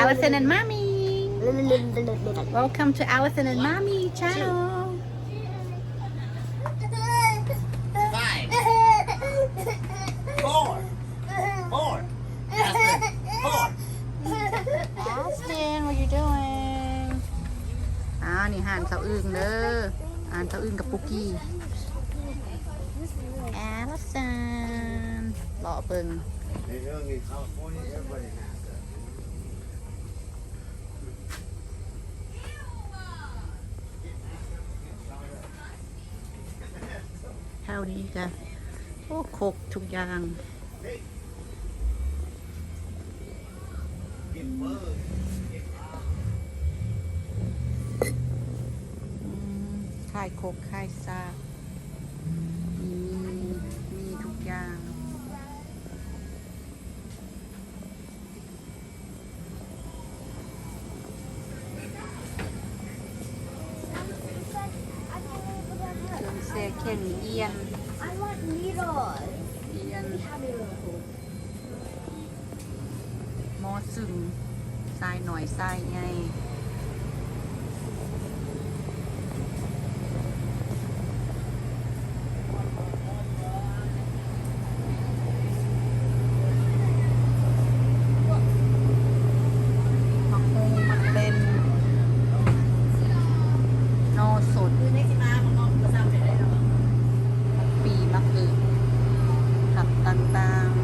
Allison and Mommy. Welcome to Allison and Mommy channel. 5, 4, 4, Austin, what you doing? นี่ห่านเสาอึ่งเด้อห่านเสาอึ่งกับปุกกี้ Allison รอเบิ่งเท่านี้จ้ะโอ้ครบทุกอย่างค่ายโคกค่ายซากมีทุกอย่างเครื่องเซเข่งเอียนหมอซึงทรายหน่อยทรายไงมักฮูมันเป็นนอสดปีมักอึผักต่างๆ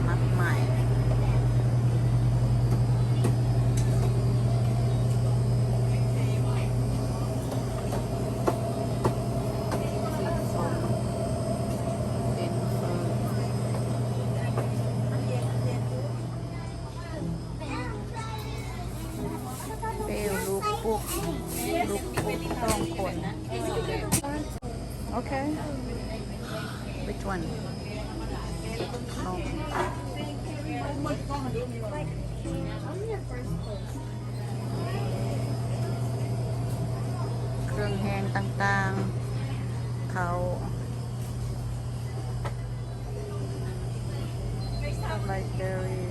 มักใหม่เปลลูกปุ๊กต้องคนโอเค which one no เครื่องแห้งต่างๆเขาไรเบอรี่